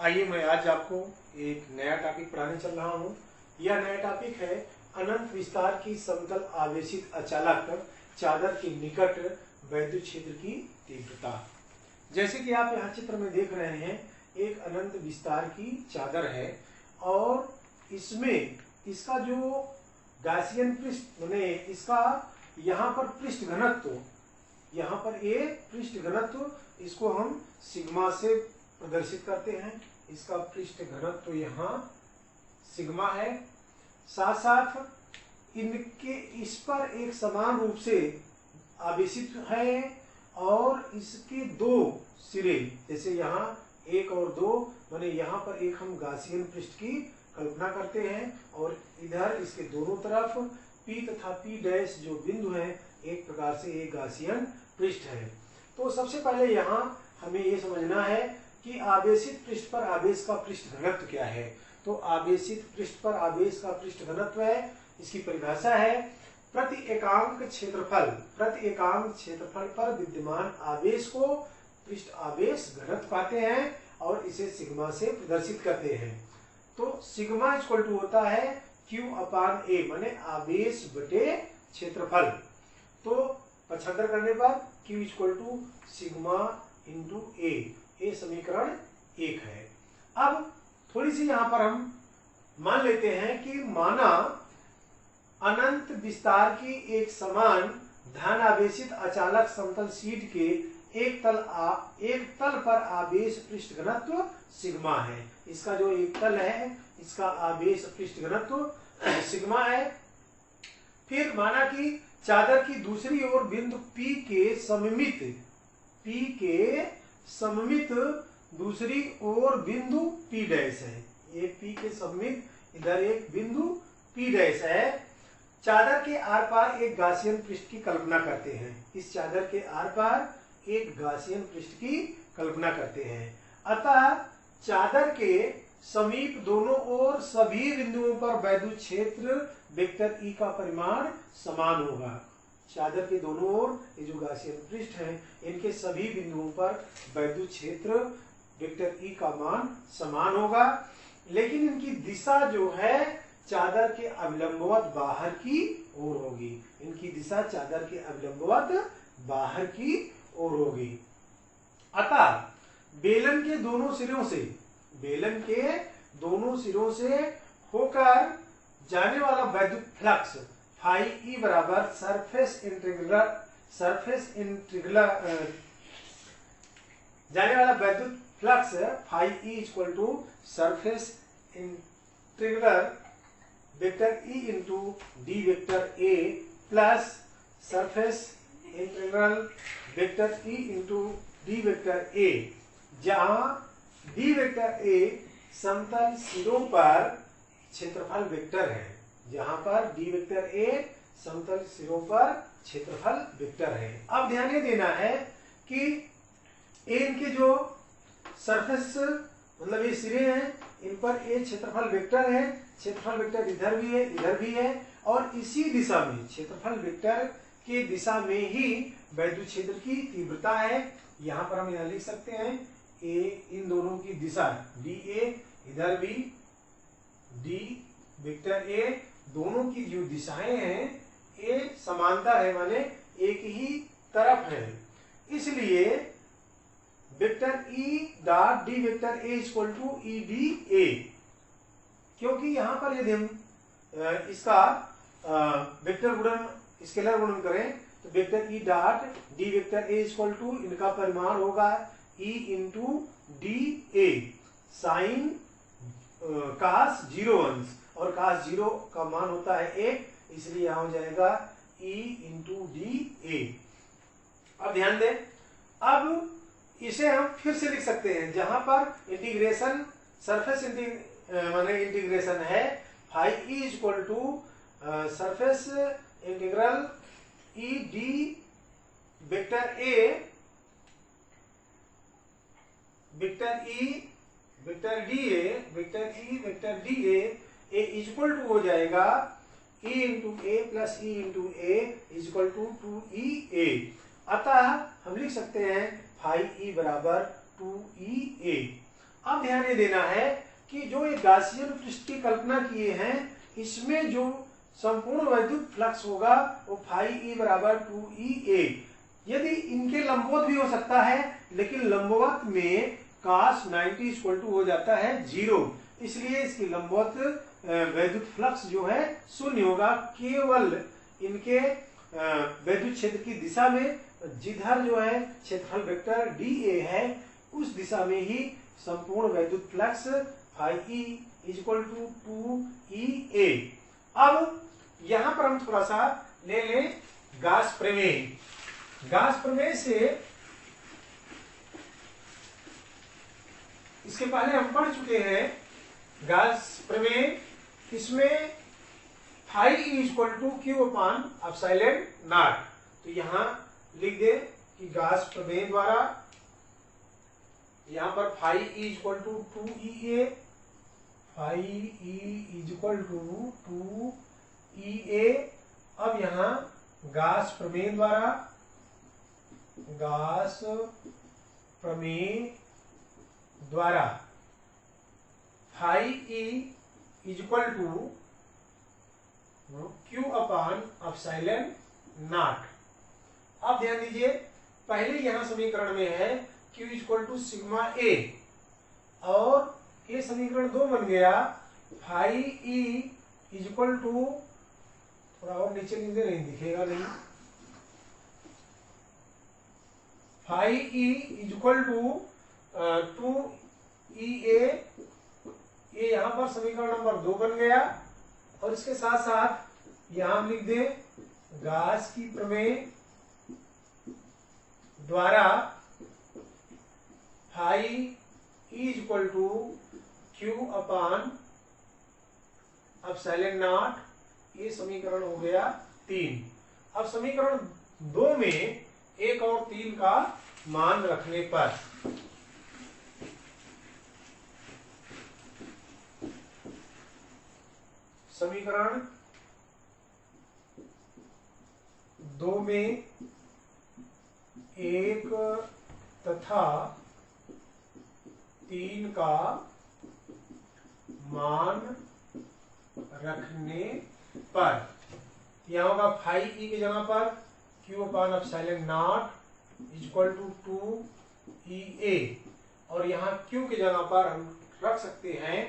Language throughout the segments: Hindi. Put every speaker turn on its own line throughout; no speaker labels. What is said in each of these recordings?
आइए मैं आज आपको एक नया टॉपिक पढ़ाने चल रहा हूँ। यह नया टॉपिक है अनंत विस्तार की समतल आवेशित अचालक चादर के निकट वैद्युत क्षेत्र की तीव्रता। जैसे कि आप यहाँ चित्र में देख रहे हैं, एक अनंत विस्तार की चादर है और इसमें इसका जो गॉसियन पृष्ठ माने इसका यहाँ पर पृष्ठ घनत्व, यहाँ पर ये पृष्ठ घनत्व इसको हम सिग्मा से प्रदर्शित करते हैं। इसका पृष्ठ घनत्व यहाँ सिग्मा है। साथ साथ इनके इस पर एक समान रूप से आवेशित है और इसके दो सिरे, जैसे यहाँ एक और दो, माने यहाँ पर एक हम गॉसियन पृष्ठ की कल्पना करते हैं और इधर इसके दोनों तरफ P तथा P डैश जो बिंदु है, एक प्रकार से एक गॉसियन पृष्ठ है। तो सबसे पहले यहाँ हमें ये समझना है कि आवेशित पृष्ठ पर आवेश का पृष्ठ घनत्व क्या है। तो आवेशित पृष्ठ पर आवेश का पृष्ठ घनत्व है, इसकी परिभाषा है प्रति एकांक क्षेत्रफल पर विद्यमान आवेश को पृष्ठ आवेश घनत्व कहते हैं और इसे सिग्मा से प्रदर्शित करते हैं। तो सिग्मा इक्वल टू होता है Q अपान A, माने आवेश बटे क्षेत्रफल। तो पक्षांतर करने पर Q equal to sigma into A, ये समीकरण 1 है। अब थोड़ी सी यहाँ पर हम मान लेते हैं कि माना अनंत विस्तार की एक समान धन आवेशित अचालक समतल शीट के एक तल पर आवेश पृष्ठ घनत्व सिग्मा है। इसका जो एक तल है, इसका आवेश पृष्ठ घनत्व सिग्मा है। फिर माना कि चादर की दूसरी ओर बिंदु P के सममित दूसरी ओर बिंदु P डैश है। ये P के सममित इधर एक बिंदु P डैश है। चादर के आर पार एक गॉसियन पृष्ठ की कल्पना करते हैं। इस चादर के आर पार एक गॉसियन पृष्ठ की कल्पना करते हैं। अतः चादर के समीप दोनों ओर सभी बिंदुओं पर वैद्युत क्षेत्र वेक्टर E का परिमाण समान होगा। चादर के दोनों ओर ये जो गॉसियन पृष्ठ है, इनके सभी बिंदुओं पर वैद्युत क्षेत्र वेक्टर E का मान समान होगा, लेकिन इनकी दिशा जो है चादर के अविलंबवत बाहर की ओर होगी। इनकी दिशा चादर के अविलंबवत बाहर की ओर होगी। अतः बेलन के दोनों सिरों से होकर जाने वाला वैद्युत फ्लक्स फाई ई बराबर जाने वाला वैद्युत flux phi E equal to surface integral vector E into d vector A plus surface integral vector E into d vector A, जहां डी वेक्टर ए समतल सिरों पर क्षेत्रफल वेक्टर है। जहां पर डी वेक्टर ए समतल सिरों पर क्षेत्रफल वेक्टर है। अब ध्यान ये देना है कि इनके जो सरफेस मतलब ये सिरे हैं, इन पर ए क्षेत्रफल वेक्टर है। क्षेत्रफल वेक्टर इधर भी है, इधर भी है, और इसी दिशा में क्षेत्रफल वेक्टर के दिशा में ही वैद्युत क्षेत्र की तीव्रता है। यहाँ पर हम यहाँ लिख सकते हैं ए, इन दोनों की दिशा डी ए, इधर भी डी वेक्टर ए, दोनों की जो दिशाएं हैं ए समांतर है, माने एक ही तरफ है। इसलिए vector E dot D vector A equal to E d A, क्योंकि यहां पर यदि हम इसका वेक्टर गुणन स्केलर गुणन करें तो vector E dot D vector A equal to इनका परिमाण होगा E into D A sine cos 0 अंश, और कास 0 का मान होता है 1, इसलिए यहां हो जाएगा ई इंटू डी ए। अब ध्यान दें, अब इसे हम फिर से लिख सकते हैं, जहां पर इंटीग्रेशन सरफेस इंटीग्रेशन है phi E equal to surface integral E d vector A vector d A equal to हो जाएगा E into A plus E into A equal to 2EA। अतः हम लिख सकते हैं फाई ई बराबर 2EA। अब ध्यान ये देना है कि जो ये गासियन पृष्ठ की कल्पना किए हैं, इसमें जो संपूर्ण वैद्युत फ्लक्स होगा वो फाई ई बराबर 2EA। यदि इनके लंबवत भी हो सकता है, लेकिन लंबवत में cos 90 इक्वल टू हो जाता है 0, इसलिए इसकी लंबवत वैद्युत फ्लक्स जो है शून्य होगा। केवल इनके वैद्युत क्षेत्र की दिशा में जिधर जो है क्षेत्रफल वेक्टर dA है, उस दिशा में ही संपूर्ण वैद्युत flux phi E equal to 2EA। अब यहां पर हम थोड़ा सा ले लें गास प्रमेय। गास प्रमेय से इसके पहले हम पढ़ चुके हैं गास प्रमेय। इसमें phi E equal to q upon epsilon naught. तो यहां लिख दे कि गास प्रमेय द्वारा यहां पर phi E equal to 2EA, phi E equal to 2EA। अब यहां गास प्रमेय द्वारा, गास प्रमेय द्वारा phi E equal to q upon epsilon naught. अब ध्यान दीजिए, पहले यहां समीकरण में है q equal to sigma A, और ये समीकरण 2 बन गया फाई ई इक्वल टू, थोड़ा और नीचे लिख दे, नहीं दिखेगा नहीं, phi E equal to 2EA। ये यहां पर समीकरण नंबर 2 बन गया, और इसके साथ साथ यहां लिख दे गास की प्रमेय द्वारा phi E equal to q upon epsilon naught. ये समीकरण हो गया 3। अब समीकरण 2 में 1 और 3 का मान रखने पर समीकरण 2 में 1 तथा 3 का मान रखने पर यहां होगा फाई ई की जगह पर q upon epsilon naught equal to 2EA, और यहां क्यू की जगह पर हम रख सकते हैं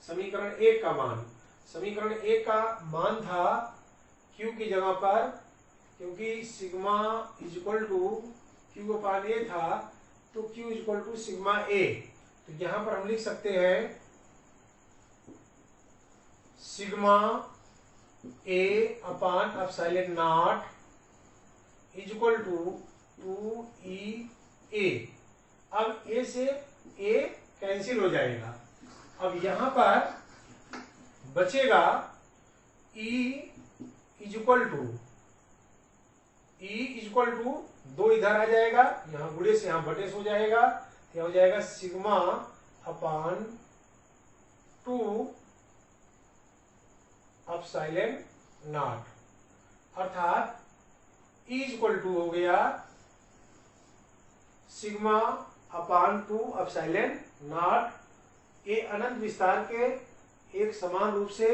समीकरण 1 का मान। समीकरण 1 का मान था क्यू की जगह पर, क्योंकि sigma equal to q upon A था, तो q equal to sigma A. तो यहां पर हम लिख सकते हैं sigma A upon epsilon naught equal to 2EA। अब ए से ए कैंसिल हो जाएगा। अब यहां पर बचेगा E इक्वल टू 2 इधर आ जाएगा, यहां गुणे से यहां बटे से हो जाएगा, क्या हो जाएगा सिग्मा अपान 2 एप्सिलॉन नॉट, अर्थात E इक्वल टू हो गया सिग्मा अपान 2 एप्सिलॉन नॉट। ये अनंत विस्तार के एक समान रूप से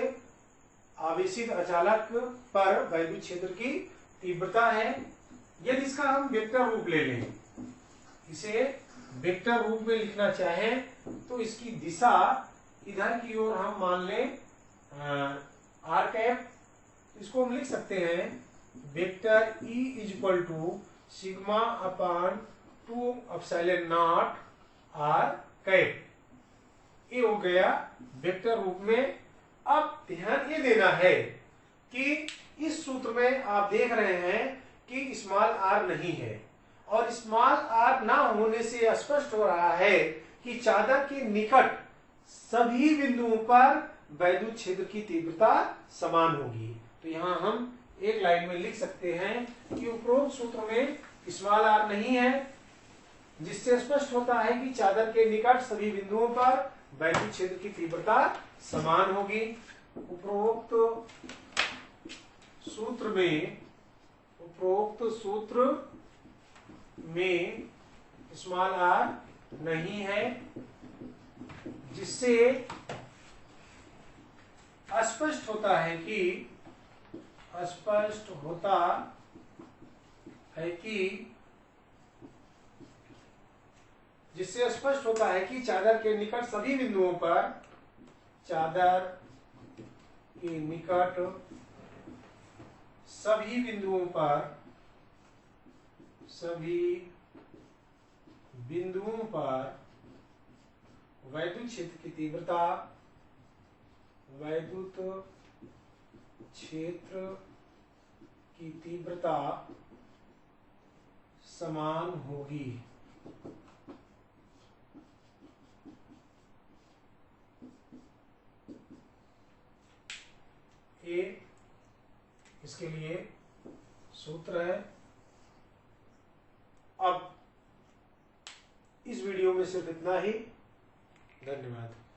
आवेशित अचालक पर वैद्युत क्षेत्र की तीव्रता है। यदि इसका हम वेक्टर रूप ले लें, इसे वेक्टर रूप में लिखना चाहें, तो इसकी दिशा इधर की ओर हम मान लें आर कैप। इसको हम लिख सकते हैं vector E equal to sigma upon 2 epsilon naught R cap. ये हो गया वेक्टर रूप में। अब ध्यान ये देना है कि इस सूत्र में आप देख रहे हैं कि स्मॉल r नहीं है, और स्मॉल r ना होने से स्पष्ट हो रहा है कि चादर के निकट सभी बिंदुओं पर वैद्युत क्षेत्र की तीव्रता समान होगी। तो यहां हम एक लाइन में लिख सकते हैं कि उपरोक्त सूत्र में स्मॉल r नहीं है, जिससे स्पष्ट होता है कि चादर के निकट सभी बिंदुओं पर वैद्युत क्षेत्र की तीव्रता समान होगी। उपरोक्त सूत्र में स्मॉल r नहीं है, जिससे स्पष्ट होता है कि चादर के निकट सभी बिंदुओं पर वैद्युत क्षेत्र की तीव्रता समान होगी। इसके लिए सूत्र है। अब इस वीडियो में सिर्फ इतना ही। धन्यवाद।